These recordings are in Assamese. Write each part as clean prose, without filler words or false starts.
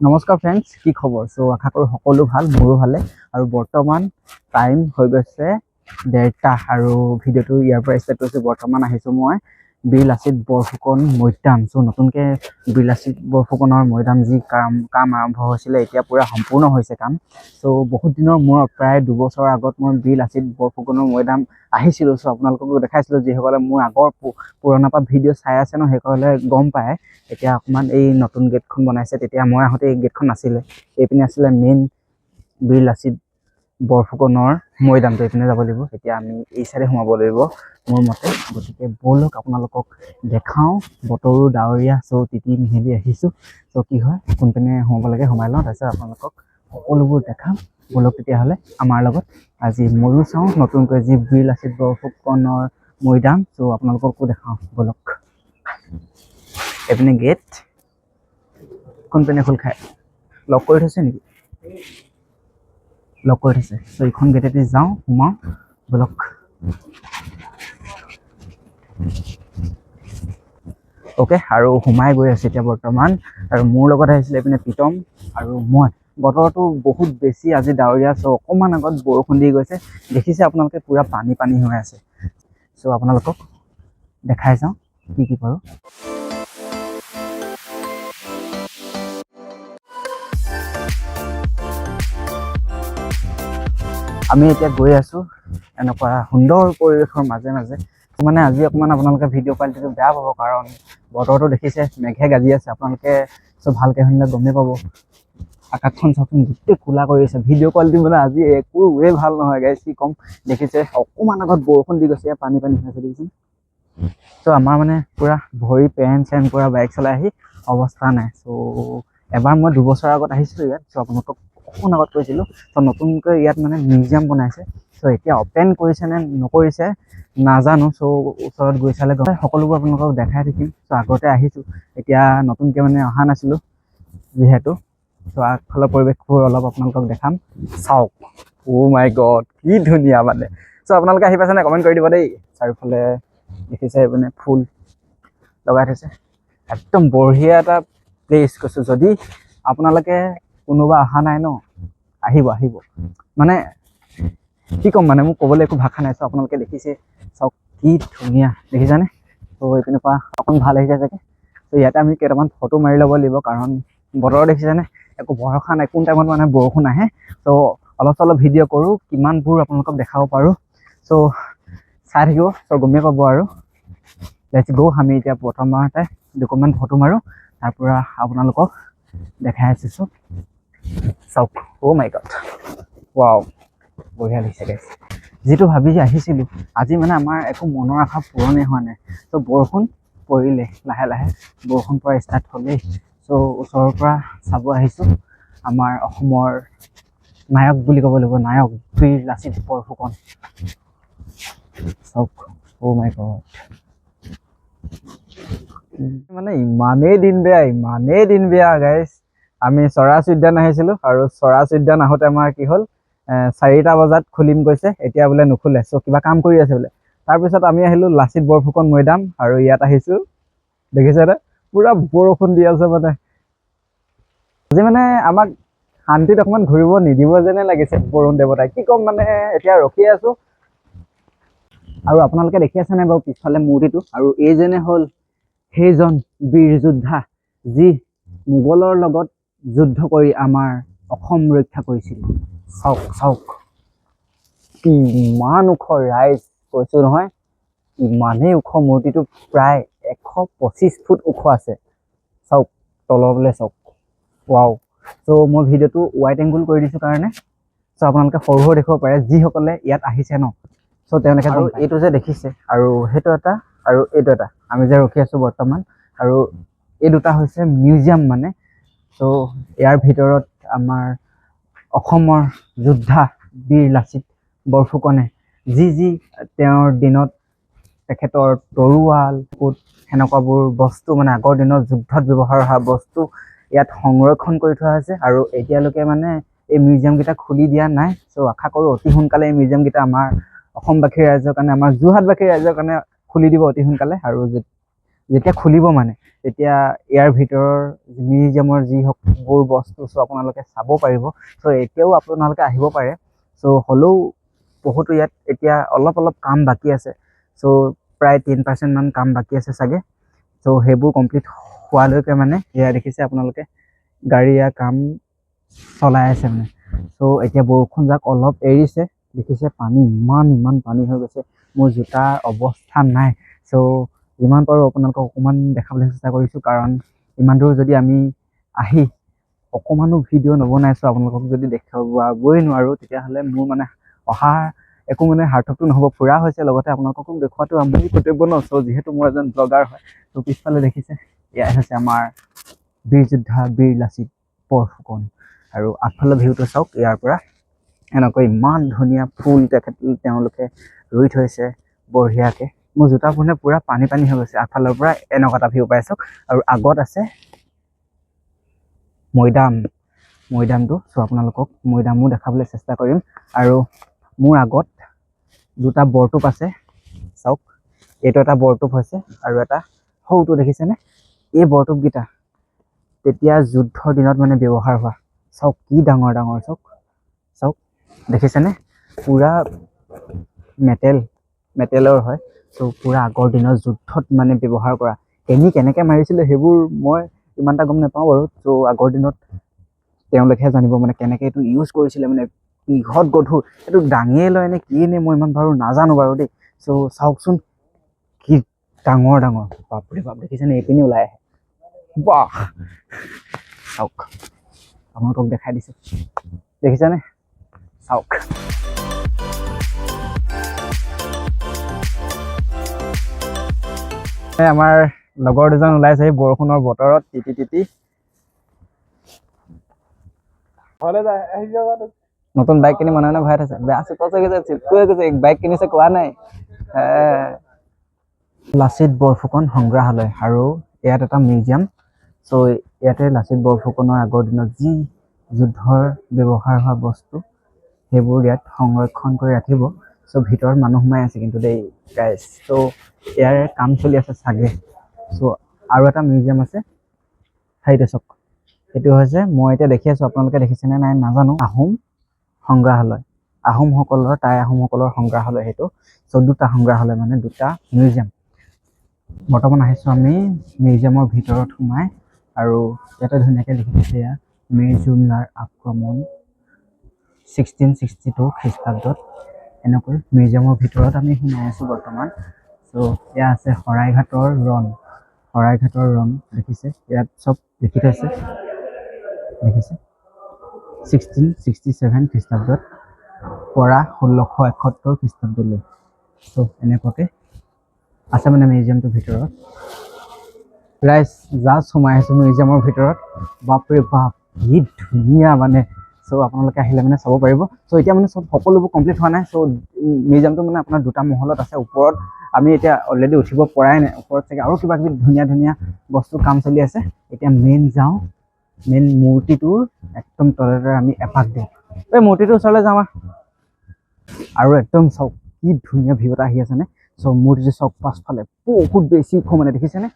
নমস্কাৰ ফ্ৰেণ্ডছ, কি খবৰ? চ' আশা কৰোঁ সকলো ভাল, মোৰো ভালে। আৰু বৰ্তমান টাইম হৈ গৈছে 1:30 আৰু ভিডিঅ'টো ইয়াৰ পৰা ষ্টাৰ্ট কৰিছোঁ। বৰ্তমান আহিছোঁ মই বীৰ লাচিত বৰফুকন মৈদাম। চ' নতুনকৈ বীৰ লাচিত বৰফুকনৰ মৈদাম যি কাম আৰম্ভ হৈছিলে, এতিয়া পূৰা সম্পূৰ্ণ হৈছে কাম। চ' বহুত দিনৰ মূৰত প্ৰায় 2 বছৰৰ আগত মই বীৰ লাচিত বৰফুকনৰ মৈদাম আহিছিলোঁ। চ' আপোনালোককো দেখাইছিলোঁ। যিসকলে মোৰ আগৰ পুৰণা পৰা ভিডিঅ' চাই আছে ন, সেইসকলে গম পায়। এতিয়া অকণমান এই নতুন গেটখন বনাইছে, তেতিয়া মই আহোঁতে এই গেটখন নাছিলে। এইপিনে আছিলে মেইন বীৰ লাচিত বৰফুকনৰ মৈদামটো, এইপিনে যাব লাগিব। এতিয়া আমি এই চাইডে সোমাব লাগিব মোৰ মতে। গতিকে ব'লক আপোনালোকক দেখাওঁ। বতৰো ডাৱৰীয়া, চ' তিতি মেলি আহিছোঁ। চ' কি হয়, কোনপিনে সোমাব লাগে সোমাই লওঁ, তাৰপিছত আপোনালোকক সকলোবোৰ দেখাম। ব'লক তেতিয়াহ'লে আমাৰ লগত আজি ময়ো চাওঁ নতুনকৈ যি বীৰ লাচিত বৰফুকনৰ মৈদাম। চ' আপোনালোককো দেখাওঁ, ব'লক। এইপিনে গেট কোনপিনে খোল খায়, লক কৰি থৈছে নেকি? লক কৰি থৈছে। চ' এইখন গেটেদি যাওঁ, সোমাওঁ, ব'লক। অ'কে, আৰু সোমাই গৈ আছোঁ এতিয়া বৰ্তমান। আৰু মোৰ লগত আহিছিলে এইপিনে প্ৰীতম আৰু মই। বতৰটো বহুত বেছি আজি ডাৱৰীয়া। চ' অকণমান আগত বৰষুণ দি গৈছে, দেখিছে আপোনালোকে পূৰা পানী হৈ আছে। চ' আপোনালোকক দেখাই যাওঁ কি পাৰোঁ। আমি এতিয়া গৈ আছোঁ এনেকুৱা সুন্দৰ পৰিৱেশৰ মাজে মাজে। মানে আজি অকণমান আপোনালোকে ভিডিঅ' কোৱালিটিটো বেয়া পাব, কাৰণ বতৰটো দেখিছে মেঘে গাজি আছে। আপোনালোকে চব ভালকৈ শুনিলে গমেই পাব। আকাশখন চাওকচোন, গোটেই ক'লা কৰি আছে। ভিডিঅ' কোৱালিটি মানে আজি একোৱেই ভাল নহয় গাইজ, কি ক'ম। দেখিছে অকণমান আগত বৰষুণ দি গৈছে, পানী হৈ আছে দেখিছে। চ' আমাৰ মানে পূৰা ভৰি পেন পূৰা বাইক চলাই আহি অৱস্থা নাই। চ' এবাৰ মই 2 বছৰৰ আগত আহিছিলোঁ ইয়াত। চ' আপোনালোকক অকণ আগত কৈছিলোঁ। চ' নতুনকৈ ইয়াত মানে মিউজিয়াম বনাইছে। চ' এতিয়া অপেন কৰিছে নে নকৰিছে নাজানো। চ' ওচৰত গৈ চালে গম সকলোবোৰ আপোনালোকক দেখাই থাকিম। চ' আগতে আহিছোঁ, এতিয়া নতুনকৈ মানে অহা নাছিলোঁ যিহেতু। চ' আগফালৰ পৰিৱেশবোৰ অলপ আপোনালোকক দেখাম, চাওক। অ' মাই গড, কি ধুনীয়া মানে। চ' আপোনালোকে আহি পাইছেনে কমেণ্ট কৰি দিব দেই। চাৰিওফালে দেখিছে এইপিনে ফুল লগাই থৈছে, একদম বঢ়িয়া এটা প্লেচ কৈছোঁ। যদি আপোনালোকে কোনোবা অহা নাই ন, আহিব। মানে কি ক'ম, মানে মোক ক'বলৈ একো ভাষা নাই। চ' আপোনালোকে দেখিছে, চাওক কি ধুনীয়া, দেখিছানে? ত' এইপিনৰ পৰা অকণ ভাল আহিছে চাগে। ত' ইয়াতে আমি কেইটামান ফটো মাৰি ল'ব লাগিব, কাৰণ বতৰ দেখিছেনে, একো ভৰসা নাই কোন টাইমত মানে বৰষুণ আহে। চ' অলপ চলপ ভিডিঅ' কৰোঁ, কিমানবোৰ আপোনালোকক দেখাব পাৰোঁ। চ' চাই থাকিব, চ' গমেই পাব আৰু। লেটছ গো। আমি এতিয়া প্ৰথমতে দুকপমান ফটো মাৰোঁ, তাৰপৰা আপোনালোকক দেখাই আছোঁ। চাওক, অ' মাই গড, ৱাও, বঢ়িয়া লাগিছে গাইজ। যিটো ভাবি আহিছিলোঁ আজি, মানে আমাৰ একো মনৰ আশা পূৰণেই হোৱা নাই। চ' বৰষুণ পৰিলে, লাহে লাহে বৰষুণ পৰা ষ্টাৰ্ট হ'লেই। চ' ওচৰৰ পৰা চাব আহিছোঁ আমাৰ অসমৰ নায়ক বুলি ক'ব লাগিব, নায়ক বীৰ লাচিত বৰফুকন। চাওক, অ' মাই গড, মানে ইমানেই দিন বেয়া গাইজ। আমি চৰাইচ উদ্যান আহিছিলোঁ, আৰু চৰাইচ উদ্যান আহোঁতে আমাৰ কি হ'ল, 4টা বজাত খুলিম কৈছে, এতিয়া বোলে নুখুলে। চ' কিবা কাম কৰি আছে বোলে। তাৰপিছত আমি আহিলোঁ লাচিত বৰফুকন মৈদাম, আৰু ইয়াত আহিছোঁ দেখিছেনে, পূৰা বৰষুণ দি আছে। মানে আজি মানে আমাক শান্তিত অকণমান ঘূৰিব নিদিব যেনে লাগিছে বৰুণ দেৱতাই, কি ক'ম। মানে এতিয়া ৰখি আছোঁ, আৰু আপোনালোকে দেখি আছে নাই বাৰু পিছফালে মূৰ্তিটো। আৰু এইজনে হ'ল সেইজন বীৰ যোদ্ধা, যি মোগলৰ লগত যুদ্ধ কৰি আমাৰ অসম ৰক্ষা কৰিছিল। চাওক কিমান ওখ ৰাইজ, কৈছোঁ নহয়, ইমানেই ওখ। মূৰ্তিটো প্ৰায় 125 ফুট ওখ আছে। চাওক তললৈ চাওক, ৱাও। চ' মই ভিডিঅ'টো ৱাইড এংগুল কৰি দিছোঁ কাৰণে চ' আপোনালোকে সৰু দেখিব পাৰে, যিসকলে ইয়াত আহিছে ন। চ' তেওঁলোকে, আৰু এইটো যে দেখিছে, আৰু সেইটো এটা, আৰু এইটো এটা, আমি যে ৰখি আছোঁ বৰ্তমান। আৰু এই দুটা হৈছে মিউজিয়াম মানে। চ' ইয়াৰ ভিতৰত আমাৰ অসমৰ যোদ্ধা বীৰ লাচিত বৰফুকনে যি তেওঁৰ দিনত তেখেতৰ তৰোৱাল, সেনেকুৱাবোৰ বস্তু, মানে আগৰ দিনত যুদ্ধত ব্যৱহাৰ হোৱা বস্তু ইয়াত সংৰক্ষণ কৰি থোৱা হৈছে। আৰু এতিয়ালৈকে মানে এই মিউজিয়ামকেইটা খুলি দিয়া নাই। চ' আশা কৰোঁ অতি সোনকালে এই মিউজিয়ামকেইটা আমাৰ অসমবাসী ৰাইজৰ কাৰণে, আমাৰ যোৰহাটবাসী ৰাইজৰ কাৰণে খুলি দিব অতি সোনকালে। আৰু যেতিয়া খুলিব মানে তেতিয়া ইয়াৰ ভিতৰৰ মিউজিয়ামৰ যিবোৰ বস্তু চ' আপোনালোকে চাব পাৰিব। চ' এতিয়াও আপোনালোকে আহিব পাৰে। চ' হ'লেও বহুতো ইয়াত এতিয়া অলপ কাম বাকী আছে। চ' প্ৰায় 10% মান কাম বাকী আছে চাগে। চ' সেইবোৰ কমপ্লিট হোৱালৈকে মানে এয়া দেখিছে আপোনালোকে গাড়ীয়া কাম চলাই আছে মানে। চ' এতিয়া বৰষুণ যাক অলপ এৰিছে, দেখিছে পানী ইমান পানী হৈ গৈছে, মোৰ জোতাৰ অৱস্থা নাই। চ' যিমান পাৰোঁ আপোনালোকক অকণমান দেখাবলৈ চেষ্টা কৰিছোঁ, কাৰণ ইমান দূৰ যদি আমি আহি অকণমানো ভিডিঅ' নবনাইছোঁ, আপোনালোকক যদি দেখুৱাবই নোৱাৰোঁ, তেতিয়াহ'লে মোৰ মানে অহা একো মানে সাৰ্থকটো নহ'ব। ফুৰা হৈছে, লগতে আপোনালোককো দেখুৱাটো মোৰ কৰ্তব্য ন। চ' যিহেতু মই এজন ব্লগাৰ হয়, ত' পিছফালে দেখিছে এয়াই হৈছে আমাৰ বীৰ যোদ্ধা বীৰ লাচিত বৰফুকন। আৰু আগফালৰ ভিউটো চাওক, ইয়াৰ পৰা এনেকৈ ইমান ধুনীয়া ফুল তেওঁলোকে ৰুই থৈছে বঢ়িয়াকৈ। মোৰ জোতাবোৰ মানে পুৰা পানী হৈ গৈছে। আগফালৰ পৰা এনেকুৱা এটা ভিউ পাই চাওক। আৰু আগত আছে মৈদামটো। চ' আপোনালোকক মৈদামো দেখাবলৈ চেষ্টা কৰিম। আৰু মোৰ আগত দুটা বৰটোপ আছে, চাওক। এইটো এটা বৰটোপ হৈছে, আৰু এটা সৰুটো দেখিছেনে? এই বৰটোপকেইটা তেতিয়া যুদ্ধৰ দিনত মানে ব্যৱহাৰ হোৱা। চাওক কি ডাঙৰ চাওক, দেখিছেনে? পুৰা মেটেলৰ হয়। চ' পুৰা আগৰ দিনৰ যুদ্ধত মানে ব্যৱহাৰ কৰা। কেনেকৈ মাৰিছিলে সেইবোৰ মই ইমান এটা গম নাপাওঁ বাৰু। চ' আগৰ দিনত তেওঁলোকেহে জানিব মানে কেনেকৈ এইটো ইউজ কৰিছিলে, মানে বৃহৎ গধুৰ। এইটো দাঙিয়ে লয় নে কি নে মই ইমান বাৰু নাজানো বাৰু দেই। চ' চাওকচোন কি ডাঙৰ বাপৰে বাপ, দেখিছেনে? এইপিনে ওলাই আহে, বাহ! চাওক, আপোনালোকক দেখাই দিছোঁ, দেখিছেনে? চাওক। আমাৰ লগৰ দুজন ওলাইছে এই বৰষুণৰ বতৰত তিতি। নতুন বাইক কিনি মনে ভৰাই থৈছে। বেয়া চিপচ হৈ গৈছে, বাইক কিনিছে কোৱা নাই। লাচিত বৰফুকন সংগ্ৰহালয়, আৰু ইয়াত এটা মিউজিয়াম। চ' ইয়াতে লাচিত বৰফুকনৰ আগৰ দিনত যি যুদ্ধৰ ব্যৱহাৰ হোৱা বস্তু, সেইবোৰ ইয়াত সংৰক্ষণ কৰি ৰাখিব। চ' ভিতৰত মানুহ সোমাই আছে কিন্তু দেই গাইজ। চ' ইয়াৰ কাম চলি আছে চাগে। চ' আৰু এটা মিউজিয়াম আছে, সেইটোৱে চাওক। এইটো হৈছে, মই এতিয়া দেখি আছোঁ, আপোনালোকে দেখিছেনে নাই নাজানো, আহোম সংগ্ৰহালয়। টাই আহোমসকলৰ সংগ্ৰহালয় সেইটো। চ' দুটা সংগ্ৰহালয় মানে দুটা মিউজিয়াম। বৰ্তমান আহিছোঁ আমি মিউজিয়ামৰ ভিতৰত সোমাই, আৰু ইয়াতে ধুনীয়াকৈ লিখি দিছে এয়া মিৰ্জুমলাৰ আক্ৰমণ 1662 খ্ৰীষ্টাব্দত। এনেকৈ মিউজিয়ামৰ ভিতৰত আমি সোমাই আছোঁ বৰ্তমান। চ' এয়া আছে শৰাইঘাটৰ ৰণ, দেখিছে? ইয়াত চব লিখি থৈছে, দেখিছে? 1667 খ্ৰীষ্টাব্দত পৰা 1671 খ্ৰীষ্টাব্দলৈ। চ' এনেকুৱাকৈ আছে মানে মিউজিয়ামটোৰ ভিতৰত। ৰাইজ জাষ্ট সোমাই আহিছোঁ মিউজিয়ামৰ ভিতৰত, বাপৰে বাপ কি ধুনীয়া মানে। চ' আপোনালোকে আহিলে মানে চাব পাৰিব। চ' এতিয়া মানে সকলোবোৰ কমপ্লিট হোৱা নাই। চ' মিউজিয়ামটো মানে আপোনাৰ দুটা মহলত আছে। ওপৰত আমি এতিয়া অলৰেডি উঠিব পৰাই নাই, ওপৰত চাগে আৰু কিবা কিবি ধুনীয়া বস্তু কাম চলি আছে। এতিয়া মেইন মূৰ্তিটোৰ একদম তলে আমি এপাক দিওঁ। এই মূৰ্তিটোৰ ওচৰলৈ যাওঁ আৰু একদম চাওক কি ধুনীয়া ভিউ এটা আহি আছেনে? চ' মূৰ্তিটো চাওক, পাছফালে বহুত বেছি ওখ মানে, দেখিছেনে?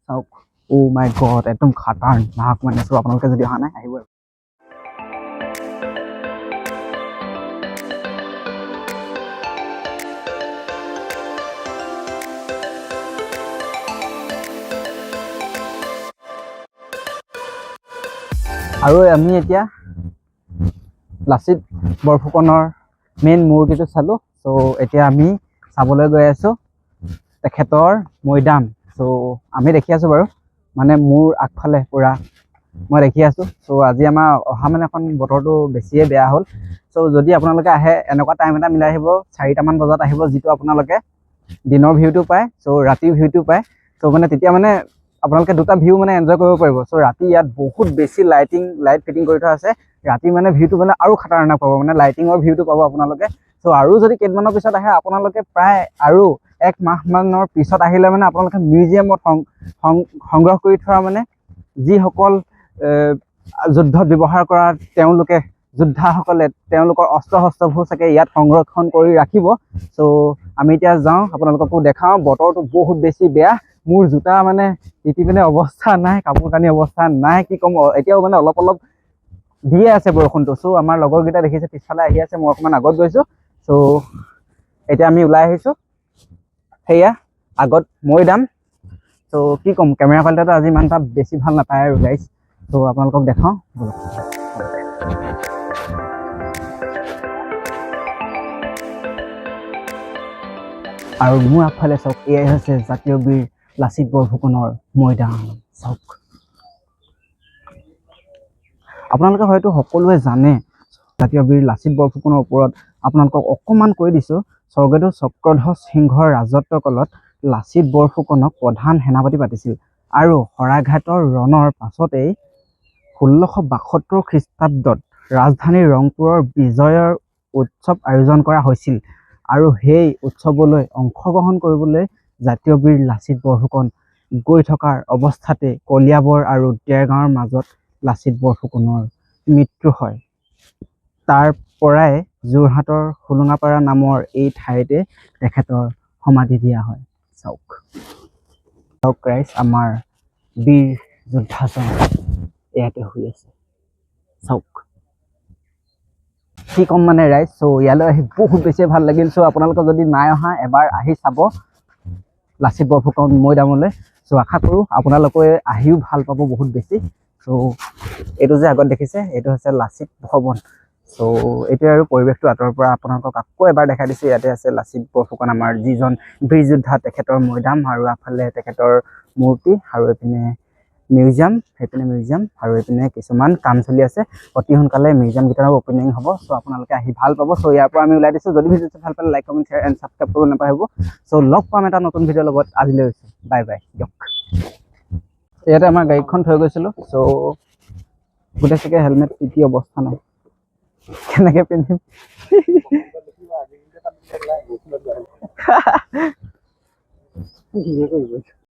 চাওক, অ' মাই গড, একদম খাটাৰনাক মানে। চ' আপোনালোকে যদি অহা নাই আহিব। আৰু আমি এতিয়া লাচিত বৰফুকনৰ মেইন মূৰ্তিটো চালোঁ। চ' এতিয়া আমি চাবলৈ গৈ আছোঁ তেখেতৰ মৈদাম। চ' আমি দেখি আছোঁ বাৰু, মানে মোৰ আগফালে পুৰা মই দেখি আছোঁ। চ' আজি আমাৰ অহা মানে এখন বতৰটো বেছিয়ে বেয়া হ'ল। চ' যদি আপোনালোকে আহে, এনেকুৱা টাইম এটা মিলাই আহিব, 4টামান বজাত আহিব, যিটো আপোনালোকে দিনৰ ভিউটো পায়, চ' ৰাতিৰ ভিউটো পায়। চ' মানে তেতিয়া মানে আপোনালোকে দুটা ভিউ মানে এনজয় কৰিব পাৰিব। চ' ৰাতি ইয়াত বহুত বেছি লাইট ফিটিং কৰি থোৱা আছে। ৰাতি মানে ভিউটো মানে আৰু খাটাৰনাক পাব, মানে লাইটিঙৰ ভিউটো পাব আপোনালোকে। চ' আৰু যদি কেইদিনমানৰ পিছত আহে, আপোনালোকে প্ৰায় আৰু 1 মাহমানৰ পিছত আহিলে মানে আপোনালোকে মিউজিয়ামত সংগ্ৰহ কৰি থোৱা মানে যিসকল যুদ্ধত ব্যৱহাৰ কৰা তেওঁলোকে যোদ্ধাসকলে তেওঁলোকৰ অস্ত্ৰ শস্ত্ৰবোৰ চাগে ইয়াত সংৰক্ষণ কৰি ৰাখিব। চ' আমি এতিয়া যাওঁ, আপোনালোককো দেখাওঁ। বতৰটো বহুত বেছি বেয়া, মোৰ জোতা মানে তিতি পিনে অৱস্থা নাই, কাপোৰ কানি অৱস্থা নাই, কি ক'ম। এতিয়াও মানে অলপ অলপ দিয়ে আছে বৰষুণটো। চ' আমাৰ লগৰকেইটা দেখিছে পিছফালে আহি আছে, মই অকণমান আগত গৈছোঁ। চ' এতিয়া আমি ওলাই আহিছোঁ, সেয়া আগত মৈদাম। চ' কি ক'ম, কেমেৰা কোৱালিটিটো আজি ইমান এটা বেছি ভাল নাপায় আৰু গাইজ। চ' আপোনালোকক দেখাওঁ। আৰু মোৰ আগফালে চাওক, এয়াই হৈছে জাতীয় বীৰ লাচিত বৰফুকনৰ মৈদাম। চাওক, আপোনালোকে হয়তো সকলোৱে জানে জাতীয় বীৰ লাচিত বৰফুকনৰ ওপৰত। আপোনালোকক অকণমান কৈ দিছোঁ, স্বৰ্গদেউ চক্ৰধ্বজ সিংহৰ ৰাজত্ব কালত লাচিত বৰফুকনক প্ৰধান সেনাপতি পাতিছিল। আৰু শৰাইঘাটৰ ৰণৰ পাছতেই 1672 খ্ৰীষ্টাব্দত ৰাজধানী ৰংপুৰৰ বিজয়ৰ উৎসৱ আয়োজন কৰা হৈছিল। আৰু সেই উৎসৱলৈ অংশগ্ৰহণ কৰিবলৈ জাতীয় বীৰ লাচিত বৰফুকন গৈ থকাৰ অৱস্থাতে কলিয়াবৰ আৰু দেৰগাঁৱৰ মাজত লাচিত বৰফুকনৰ মৃত্যু হয়। তাৰ পৰাই যোৰহাটৰ হোলোঙাপাৰা নামৰ এই ঠাইতে তেখেতৰ সমাধি দিয়া হয়। চাওক গাইজ, আমাৰ বীৰ যোদ্ধাজন ইয়াতে শুই আছে। চাওক, কি ক'ম মানে ৰাইজ। চ' ইয়ালৈ আহি বহুত বেছি ভাল লাগিল। চ' আপোনালোকে যদি নাই অহা, এবাৰ আহি চাব লাচিত বৰফুকন মৈদামলৈ। চ' আশা কৰোঁ আপোনালোকে আহিও ভাল পাব বহুত বেছি। চ' এইটো যে আগত দেখিছে, এইটো হৈছে লাচিত ভৱন। চ' এইটোৱে আৰু পৰিৱেশটো আঁতৰৰ পৰা আপোনালোকক আকৌ এবাৰ দেখাই দিছোঁ। ইয়াতে আছে লাচিত বৰফুকন, আমাৰ যিজন বীৰ যোদ্ধা, তেখেতৰ মৈদাম। আৰু আগফালে তেখেতৰ মূৰ্তি, আৰু এইপিনে মিউজিয়াম, সেইপিনে মিউজিয়াম, আৰু এইপিনে কিছুমান কাম চলি আছে। অতি সোনকালে মিউজিয়ামকেইটাৰো অপেনিং হ'ব। চ' আপোনালোকে আহি ভাল পাব। চ' ইয়াৰ পৰা আমি ওলাই দিছোঁ। যদি ভিডিঅ'টো ভাল পালে like, comment, share and subscribe কৰিব নাপাহৰিব। চ' লগ পাম এটা নতুন ভিডিঅ'ৰ লগত। আজিলৈ হৈছে বাই বাই, দিয়ক। ইয়াতে আমাৰ গাড়ীখন থৈ গৈছিলোঁ। চ' গোটেই চাগে হেলমেট তিতি অৱস্থা নাই, কেনেকৈ পিন্ধিম।